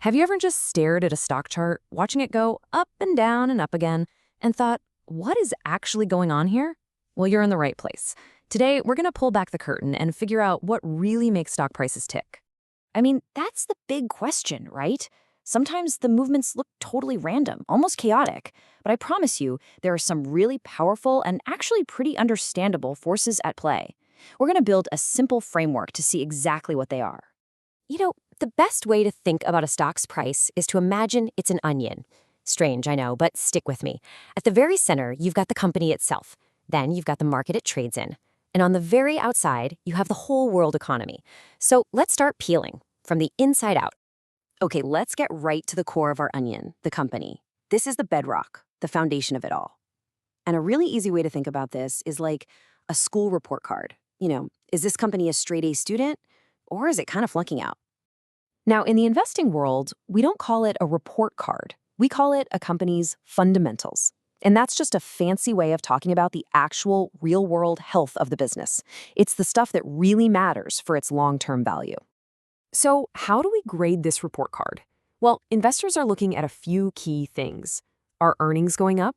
Have you ever just stared at a stock chart, watching it go up and up again, and thought, what is actually going on here? Well, you're in the right place. Today, we're going to pull back the curtain and figure out what really makes stock prices tick. I mean, that's the big question, right? Sometimes the movements look totally random, almost chaotic, but I promise you, there are some really powerful and actually pretty understandable forces at play. We're going to build a simple framework to see exactly what they are. The best way to think about a stock's price is to imagine it's an onion. Strange, I know, but stick with me. At the very center, you've got the company itself. Then you've got the market it trades in. And on the very outside, you have the whole world economy. So let's start peeling from the inside out. Okay, let's get right to the core of our onion, the company. This is the bedrock, the foundation of it all. And a really easy way to think about this is like a school report card. Is this company a straight A student, or is it kind of flunking out? Now, in the investing world, we don't call it a report card. We call it a company's fundamentals. And that's just a fancy way of talking about the actual real-world health of the business. It's the stuff that really matters for its long-term value. So how do we grade this report card? Well, investors are looking at a few key things. Are earnings going up?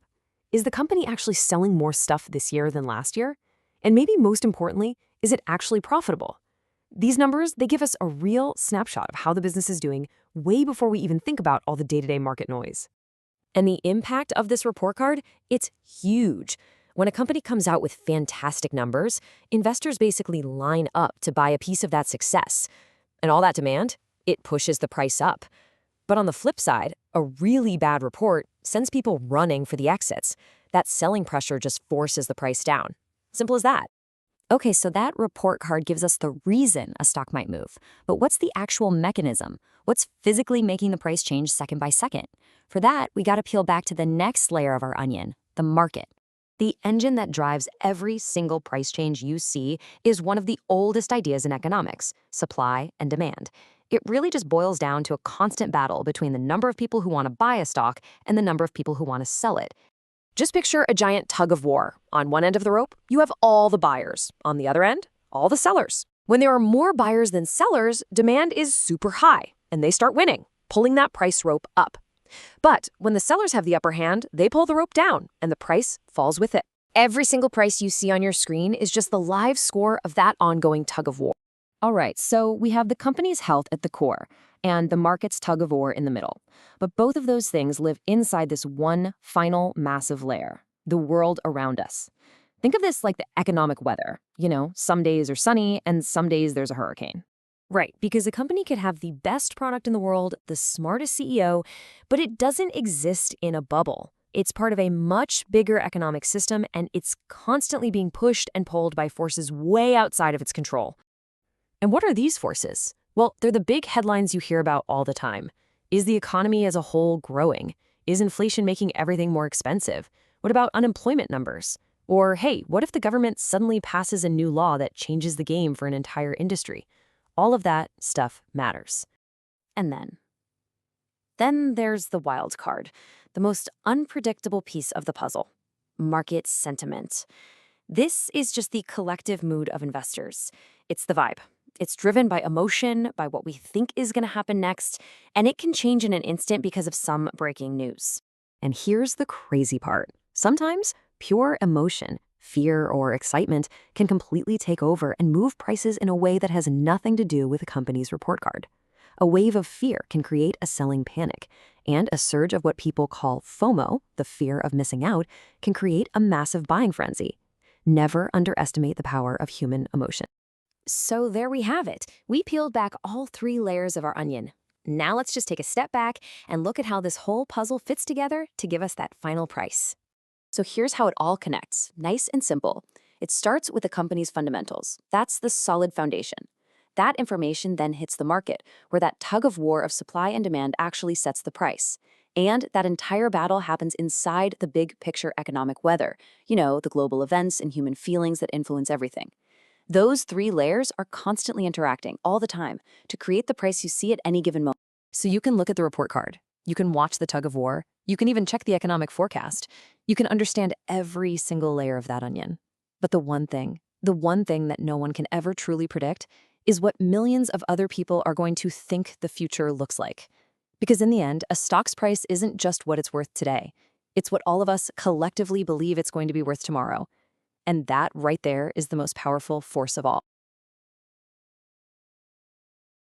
Is the company actually selling more stuff this year than last year? And maybe most importantly, is it actually profitable? These numbers, they give us a real snapshot of how the business is doing way before we even think about all the day-to-day market noise. And the impact of this report card, it's huge. When a company comes out with fantastic numbers, investors basically line up to buy a piece of that success. And all that demand, it pushes the price up. But on the flip side, a really bad report sends people running for the exits. That selling pressure just forces the price down. Simple as that. Okay, so that report card gives us the reason a stock might move. But what's the actual mechanism? What's physically making the price change second by second? For that, we got to peel back to the next layer of our onion, the market. The engine that drives every single price change you see is one of the oldest ideas in economics, supply and demand. It really just boils down to a constant battle between the number of people who want to buy a stock and the number of people who want to sell it. Just picture a giant tug of war. On one end of the rope, you have all the buyers. On the other end, all the sellers. When there are more buyers than sellers, demand is super high, and they start winning, pulling that price rope up. But when the sellers have the upper hand, they pull the rope down, and the price falls with it. Every single price you see on your screen is just the live score of that ongoing tug of war. All right, so we have the company's health at the core and the market's tug of war in the middle. But both of those things live inside this one final massive layer, the world around us. Think of this like the economic weather. Some days are sunny and some days there's a hurricane. Right, because a company could have the best product in the world, the smartest CEO, but it doesn't exist in a bubble. It's part of a much bigger economic system, and it's constantly being pushed and pulled by forces way outside of its control. And what are these forces? Well, they're the big headlines you hear about all the time. Is the economy as a whole growing? Is inflation making everything more expensive? What about unemployment numbers? Or, hey, what if the government suddenly passes a new law that changes the game for an entire industry? All of that stuff matters. And then there's the wild card, the most unpredictable piece of the puzzle, market sentiment. This is just the collective mood of investors. It's the vibe. It's driven by emotion, by what we think is going to happen next, and it can change in an instant because of some breaking news. And here's the crazy part. Sometimes pure emotion, fear or excitement, can completely take over and move prices in a way that has nothing to do with a company's report card. A wave of fear can create a selling panic, and a surge of what people call FOMO, the fear of missing out, can create a massive buying frenzy. Never underestimate the power of human emotion. So there we have it. We peeled back all three layers of our onion. Now let's just take a step back and look at how this whole puzzle fits together to give us that final price. So here's how it all connects, nice and simple. It starts with the company's fundamentals. That's the solid foundation. That information then hits the market, where that tug of war of supply and demand actually sets the price. And that entire battle happens inside the big picture economic weather, the global events and human feelings that influence everything. Those three layers are constantly interacting all the time to create the price you see at any given moment. So you can look at the report card. You can watch the tug of war. You can even check the economic forecast. You can understand every single layer of that onion. But the one thing that no one can ever truly predict is what millions of other people are going to think the future looks like. Because in the end, a stock's price isn't just what it's worth today. It's what all of us collectively believe it's going to be worth tomorrow. And that right there is the most powerful force of all.